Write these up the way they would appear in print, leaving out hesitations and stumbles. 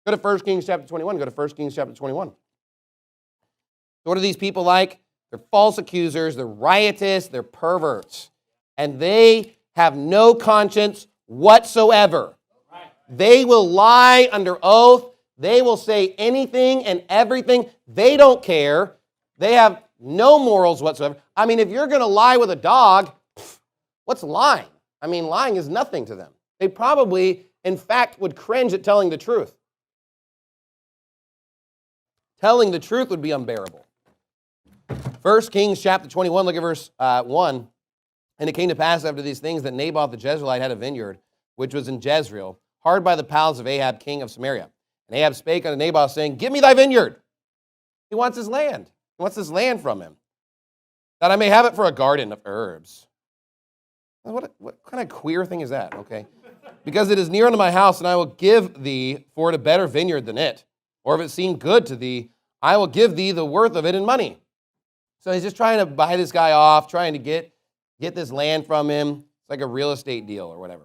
Go to 1 Kings chapter 21. Go to 1 Kings chapter 21. So what are these people like? They're false accusers. They're riotous. They're perverts. And they have no conscience whatsoever. They will lie under oath. They will say anything and everything. They don't care. They have no morals whatsoever. I mean, if you're going to lie with a dog, what's lying? I mean, lying is nothing to them. They probably, in fact, would cringe at telling the truth. Telling the truth would be unbearable. 1 Kings chapter 21, look at verse 1. And it came to pass after these things that Naboth the Jezreelite had a vineyard, which was in Jezreel, hard by the palace of Ahab, king of Samaria. And Ahab spake unto Naboth, saying, Give me thy vineyard. He wants his land. He wants this land from him, that I may have it for a garden of herbs. What kind of queer thing is that? Okay. Because it is near unto my house, and I will give thee for it a better vineyard than it. Or if it seem good to thee, I will give thee the worth of it in money. So he's just trying to buy this guy off, trying to get this land from him. It's like a real estate deal or whatever.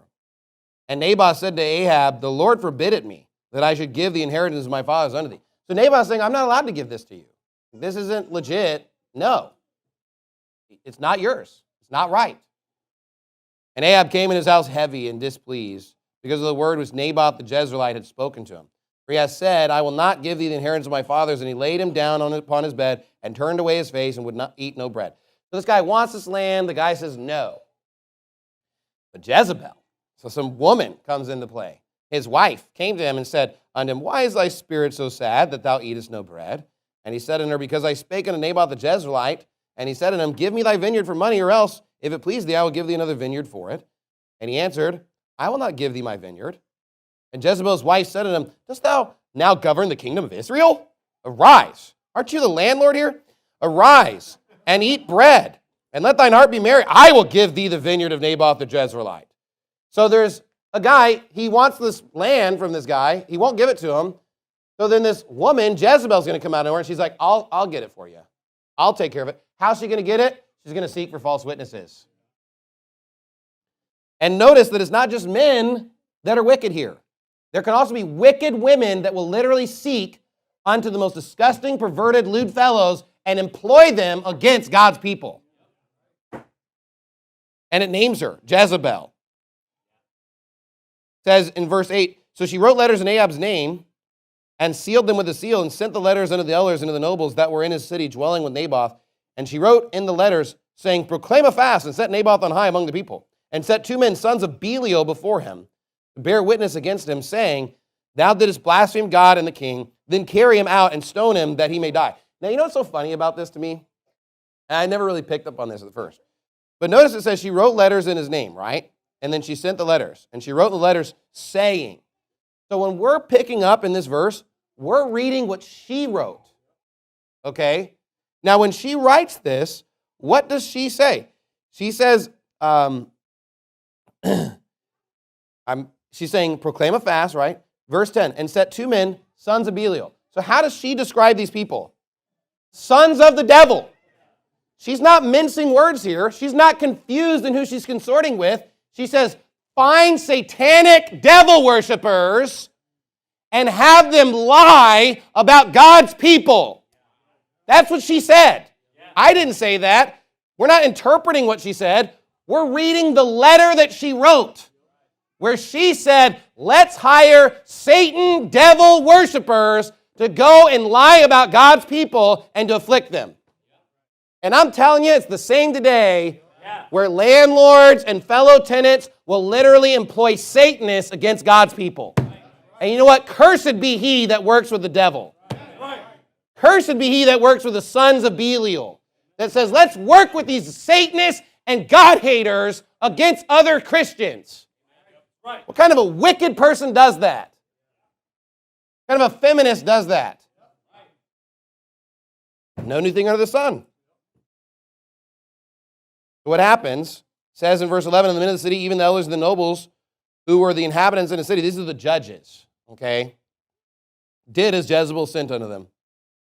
And Naboth said to Ahab, The Lord forbid it me, that I should give the inheritance of my fathers unto thee. So Naboth's saying, I'm not allowed to give this to you. This isn't legit. No. It's not yours. It's not right. And Ahab came in his house heavy and displeased, because of the word which Naboth the Jezreelite had spoken to him. For he has said, I will not give thee the inheritance of my fathers. And he laid him down upon his bed and turned away his face and would not eat no bread. So this guy wants this land. The guy says no. But Jezebel, so some woman comes into play. His wife came to him and said unto him, Why is thy spirit so sad that thou eatest no bread? And he said unto her, Because I spake unto Naboth the Jezreelite. And he said unto him, Give me thy vineyard for money, or else, if it please thee, I will give thee another vineyard for it. And he answered, I will not give thee my vineyard. And Jezebel's wife said unto him, Dost thou now govern the kingdom of Israel? Arise. Aren't you the landlord here? Arise and eat bread, and let thine heart be merry. I will give thee the vineyard of Naboth the Jezreelite. So there's a guy, he wants this land from this guy. He won't give it to him. So then this woman, Jezebel's going to come out of nowhere, and she's like, I'll get it for you. I'll take care of it. How's she going to get it? She's going to seek for false witnesses. And notice that it's not just men that are wicked here. There can also be wicked women that will literally seek unto the most disgusting, perverted, lewd fellows and employ them against God's people. And it names her, Jezebel. It says in verse 8, So she wrote letters in Ahab's name and sealed them with a seal and sent the letters unto the elders and to the nobles that were in his city dwelling with Naboth. And she wrote in the letters, saying, Proclaim a fast and set Naboth on high among the people, and set 2 men, sons of Belial, before him, to bear witness against him, saying, Thou didst blaspheme God and the king, then carry him out and stone him that he may die. Now, you know what's so funny about this to me? I never really picked up on this at first. But notice it says she wrote letters in his name, right? And then she sent the letters. And she wrote the letters saying. So when we're picking up in this verse, we're reading what she wrote. Okay? Now, when she writes this, what does she say? She says, she's saying, proclaim a fast, right? Verse 10, and set 2 men, sons of Belial. So how does she describe these people? Sons of the devil. She's not mincing words here. She's not confused in who she's consorting with. She says, find satanic devil worshipers and have them lie about God's people. That's what she said. I didn't say that. We're not interpreting what she said. We're reading the letter that she wrote, where she said, let's hire Satan devil worshipers to go and lie about God's people and to afflict them. And I'm telling you, it's the same today, where landlords and fellow tenants will literally employ Satanists against God's people. And you know what? Cursed be he that works with the devil. Cursed be he that works with the sons of Belial. That says, let's work with these Satanists and God-haters against other Christians. What kind of a wicked person does that? What kind of a feminist does that? No new thing under the sun. What happens, says in verse 11, in the midst of the city, even the elders and the nobles who were the inhabitants in the city, these are the judges, okay, did as Jezebel sent unto them,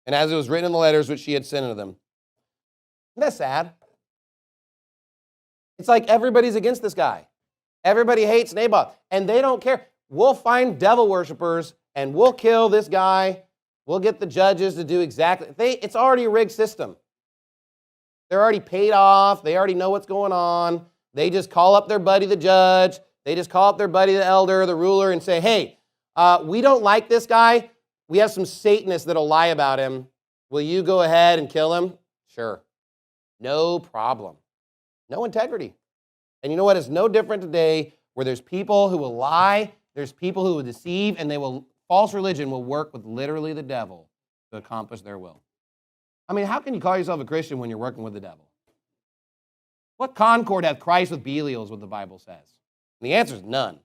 and as it was written in the letters which she had sent unto them. Isn't that sad? It's like everybody's against this guy. Everybody hates Naboth, and they don't care. We'll find devil worshipers and we'll kill this guy. We'll get the judges to do exactly. It's already a rigged system. They're already paid off. They already know what's going on. They just call up their buddy, the judge. They just call up their buddy, the elder, the ruler, and say, hey, we don't like this guy. We have some Satanists that'll lie about him. Will you go ahead and kill him? Sure. No problem. No integrity. And you know what? It's no different today where there's people who will lie, there's people who will deceive, and false religion will work with literally the devil to accomplish their will. I mean, how can you call yourself a Christian when you're working with the devil? What concord hath Christ with Belial is what the Bible says. And the answer is none.